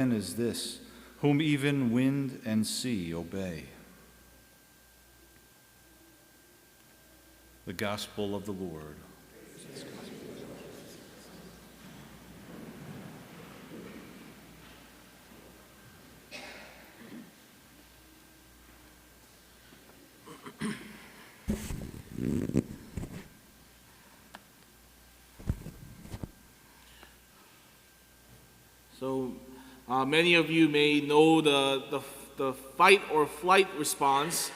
man is this, whom even wind and sea obey? The Gospel of the Lord. So many of you may know the fight or flight response.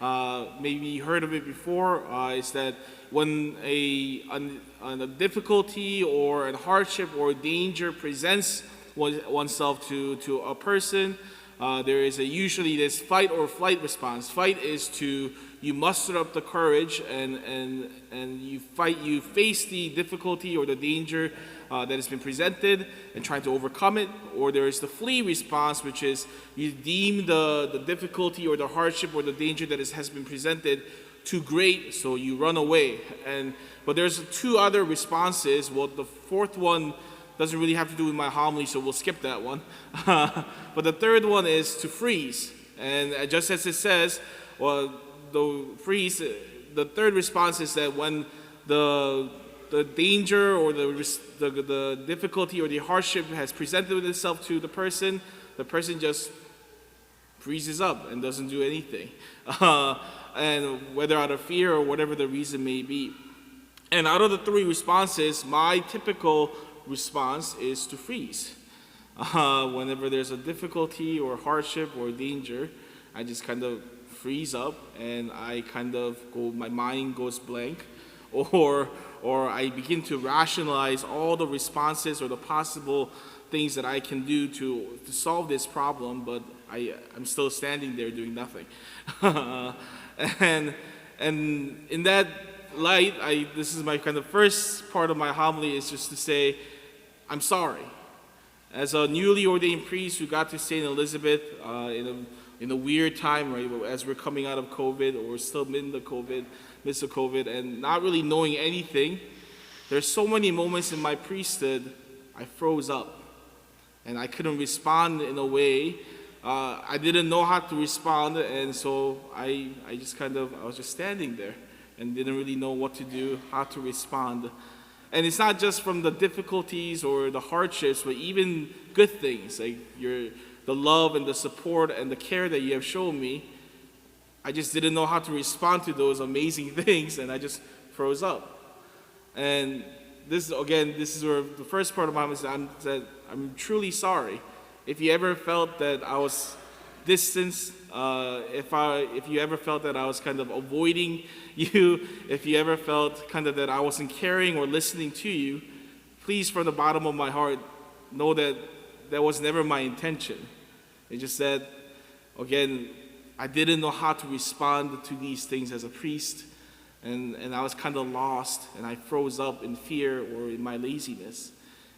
Maybe you heard of it before. Is that when a difficulty or a hardship or danger presents oneself to a person, there is usually this fight or flight response. Fight is you muster up the courage and you fight. You face the difficulty or the danger that has been presented and trying to overcome it. Or there is the flee response, which is you deem the difficulty or the hardship or the danger that has been presented too great, so you run away. But there's two other responses. Well, the fourth one doesn't really have to do with my homily, so we'll skip that one. But the third one is to freeze. And just as it says, well, the third response is that when the danger or the difficulty or the hardship has presented itself to the person just freezes up and doesn't do anything. And whether out of fear or whatever the reason may be. And out of the three responses, my typical response is to freeze. Whenever there's a difficulty or hardship or danger, I just kind of freeze up and my mind goes blank, or I begin to rationalize all the responses or the possible things that I can do to solve this problem, but I'm still standing there doing nothing. and in that light, this is my kind of first part of my homily is just to say, I'm sorry. As a newly ordained priest who got to St. Elizabeth in a weird time, right, as we're coming out of COVID or we're still in the midst of COVID, and not really knowing anything, there's so many moments in my priesthood I froze up and I couldn't respond in a way. I didn't know how to respond, and so I was just standing there and didn't really know what to do, how to respond. And it's not just from the difficulties or the hardships, but even good things, like the love and the support and the care that you have shown me. I just didn't know how to respond to those amazing things, and I just froze up. And this is where the first part of my message, I'm truly sorry. If you ever felt that I was distanced, if you ever felt that I was kind of avoiding you, if you ever felt kind of that I wasn't caring or listening to you, please, from the bottom of my heart, know that that was never my intention. It just said, again, I didn't know how to respond to these things as a priest, and I was kind of lost, and I froze up in fear or in my laziness.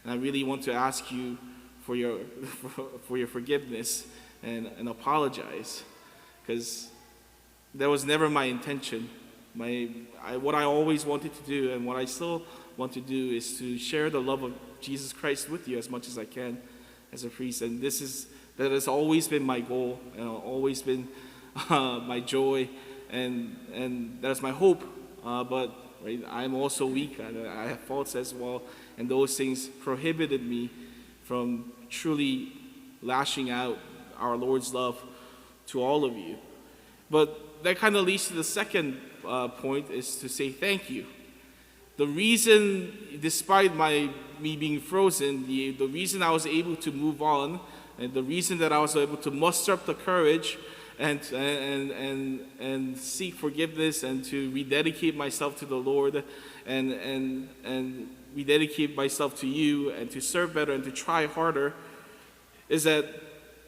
And I really want to ask you for your forgiveness and apologize, because that was never my intention. What I always wanted to do and what I still want to do is to share the love of Jesus Christ with you as much as I can as a priest. And that has always been my goal and always been my joy, and that's my hope. But right, I'm also weak. I have faults as well, and those things prohibited me from truly lashing out our Lord's love to all of you. But that kind of leads to the second point, is to say thank you. The reason, despite me being frozen, the reason I was able to move on, and the reason that I was able to muster up the courage and seek forgiveness and to rededicate myself to the Lord and rededicate myself to you and to serve better and to try harder, is that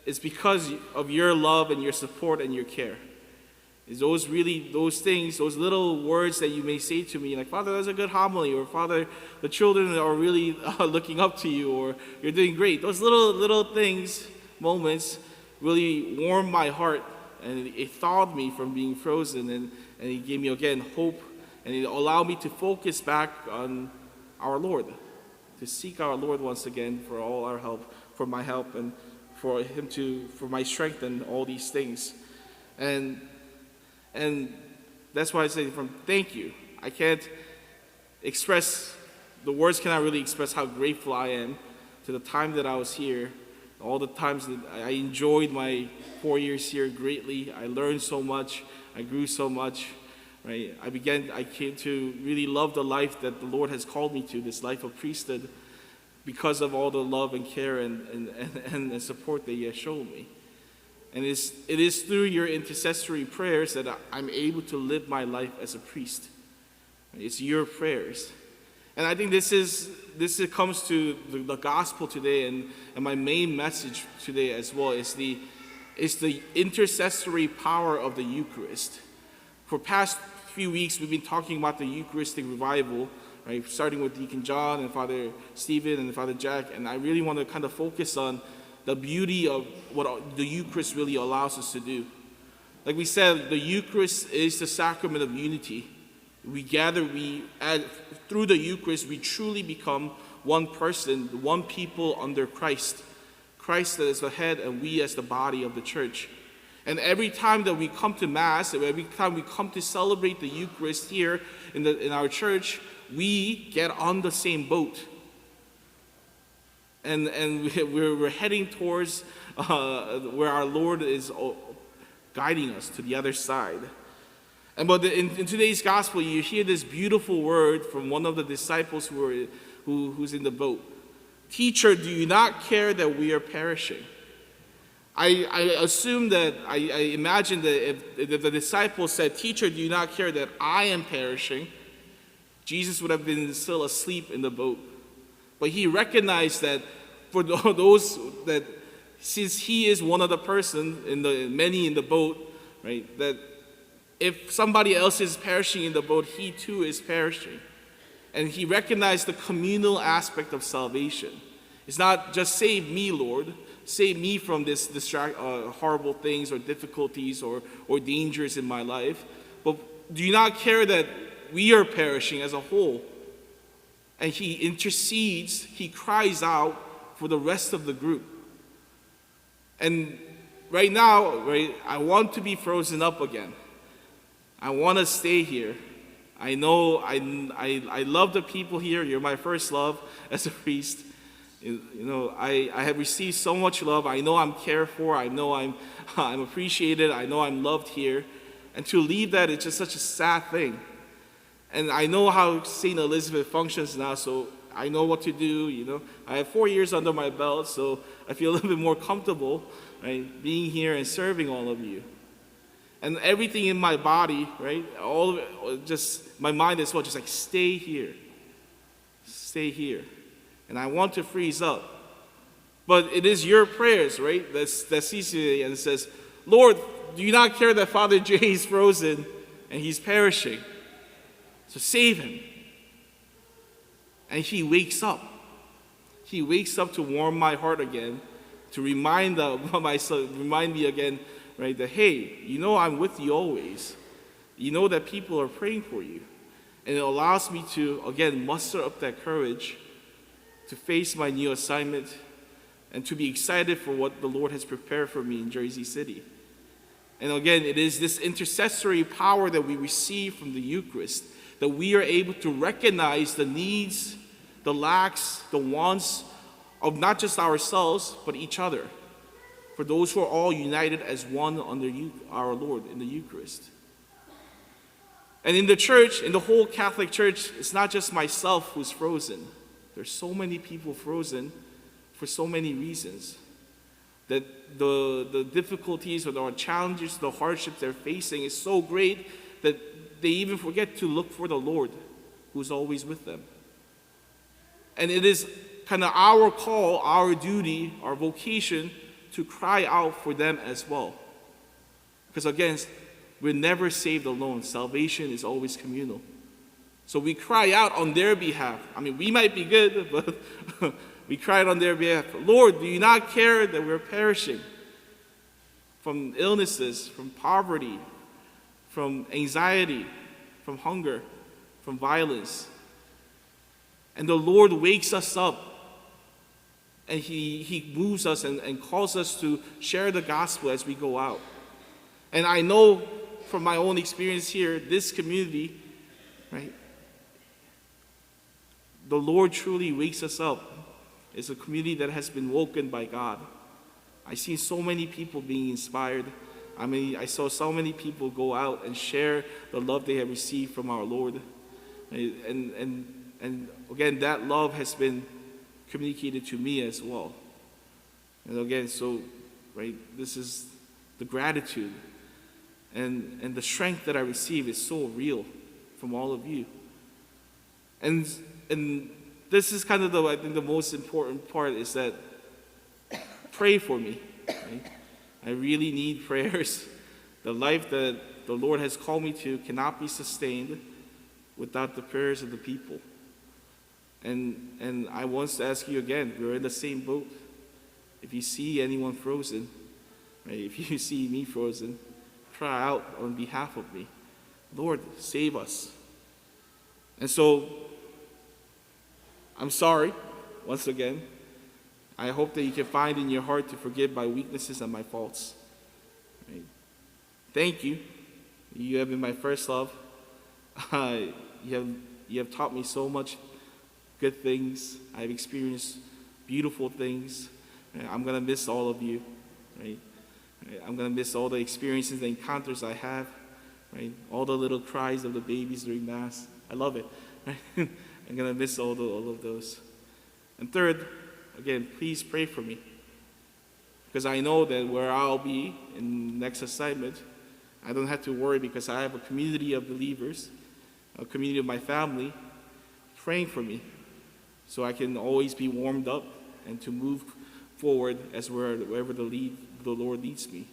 it's because of your love and your support and your care. Is those things, those little words that you may say to me, like, Father, that's a good homily, or Father, the children are really looking up to you, or you're doing great. Those little things, moments, really warmed my heart, and it thawed me from being frozen, and it gave me, again, hope, and it allowed me to focus back on our Lord, to seek our Lord once again for all our help, for my help, and for my strength and all these things. And that's why I say thank you. I can't express, the words cannot really express how grateful I am to the time that I was here, all the times that I enjoyed my 4 years here greatly. I learned so much, I grew so much, right? I came to really love the life that the Lord has called me to, this life of priesthood, because of all the love and care and the support that He has shown me. And it is through your intercessory prayers that I'm able to live my life as a priest. It's your prayers. And I think this comes to the gospel today, and my main message today as well is the intercessory power of the Eucharist. For past few weeks, we've been talking about the Eucharistic revival, right? Starting with Deacon John and Father Stephen and Father Jack, and I really want to kind of focus on the beauty of what the Eucharist really allows us to do. Like we said, the Eucharist is the sacrament of unity. We gather, through the Eucharist, we truly become one person, one people under Christ. Christ as the head and we as the body of the church. And every time that we come to Mass, every time we come to celebrate the Eucharist here in our church, we get on the same boat. And we're heading towards where our Lord is guiding us to the other side. But in today's gospel, you hear this beautiful word from one of the disciples who's in the boat. Teacher, do you not care that we are perishing? I assume that, I imagine that if the disciple said, Teacher, do you not care that I am perishing? Jesus would have been still asleep in the boat. But he recognized that for those that, since he is one of the person many in the boat, right, that if somebody else is perishing in the boat, he too is perishing. And he recognized the communal aspect of salvation. It's not just save me, Lord, save me from this horrible things or difficulties or dangers in my life. But do you not care that we are perishing as a whole? And he intercedes, he cries out for the rest of the group. And right now, right, I want to be frozen up again. I want to stay here. I know I love the people here. You're my first love as a priest. You know, I have received so much love. I know I'm cared for. I know I'm appreciated. I know I'm loved here. And to leave that is just such a sad thing. And I know how St. Elizabeth functions now, so I know what to do, you know. I have 4 years under my belt, so I feel a little bit more comfortable, right, being here and serving all of you. And everything in my body, right, all of it, just my mind as well, just like stay here. Stay here. And I want to freeze up. But it is your prayers, right, that sees you and says, Lord, do you not care that Father Jay is frozen and he's perishing? So save him. And he wakes up. He wakes up to warm my heart again, to remind me again, right, that hey, you know I'm with you always. You know that people are praying for you. And it allows me to, again, muster up that courage to face my new assignment and to be excited for what the Lord has prepared for me in Jersey City. And again, it is this intercessory power that we receive from the Eucharist, that we are able to recognize the needs, the lacks, the wants of not just ourselves, but each other, for those who are all united as one under our Lord in the Eucharist. And in the church, in the whole Catholic Church, it's not just myself who's frozen. There's so many people frozen for so many reasons, that the difficulties or the challenges, the hardships they're facing is so great that they even forget to look for the Lord who's always with them. And it is kind of our call, our duty, our vocation to cry out for them as well. Because again, we're never saved alone. Salvation is always communal. So we cry out on their behalf. I mean, we might be good, but we cry out on their behalf. Lord, do you not care that we're perishing from illnesses, from poverty, from anxiety, from hunger, from violence? And the Lord wakes us up And he moves us and calls us to share the gospel as we go out. And I know from my own experience here, this community, right? The Lord truly wakes us up. It's a community that has been woken by God. I see so many people being inspired. I saw so many people go out and share the love they have received from our Lord. And again, that love has been communicated to me as well. And again, so, right, this is the gratitude and the strength that I receive is so real from all of you. And this is kind of I think the most important part is that pray for me. Right? I really need prayers. The life that the Lord has called me to cannot be sustained without the prayers of the people. And I want to ask you again, we're in the same boat. If you see anyone frozen, right, if you see me frozen, cry out on behalf of me. Lord, save us. And so, I'm sorry, once again. I hope that you can find in your heart to forgive my weaknesses and my faults. Right? Thank you. You have been my first love. You have taught me so much good things. I've experienced beautiful things. Right? I'm going to miss all of you. Right? I'm going to miss all the experiences, the encounters I have. Right? All the little cries of the babies during Mass. I love it. Right? I'm going to miss all of those. And third, again, please pray for me. Because I know that where I'll be in the next assignment, I don't have to worry because I have a community of believers, a community of my family, praying for me. So I can always be warmed up and to move forward as wherever the Lord leads me.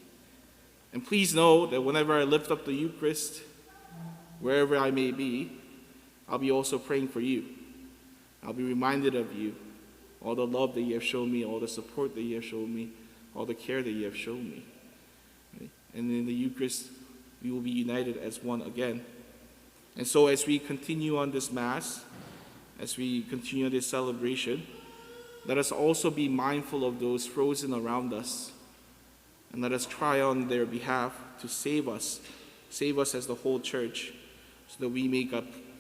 And please know that whenever I lift up the Eucharist, wherever I may be, I'll be also praying for you. I'll be reminded of you, all the love that you have shown me, all the support that you have shown me, all the care that you have shown me. Right? And in the Eucharist, we will be united as one again. And so as we continue on this Mass, as we continue this celebration, let us also be mindful of those frozen around us. And let us cry on their behalf to save us as the whole church, so that we may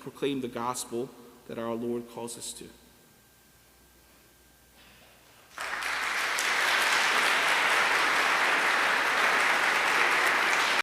proclaim the gospel that our Lord calls us to.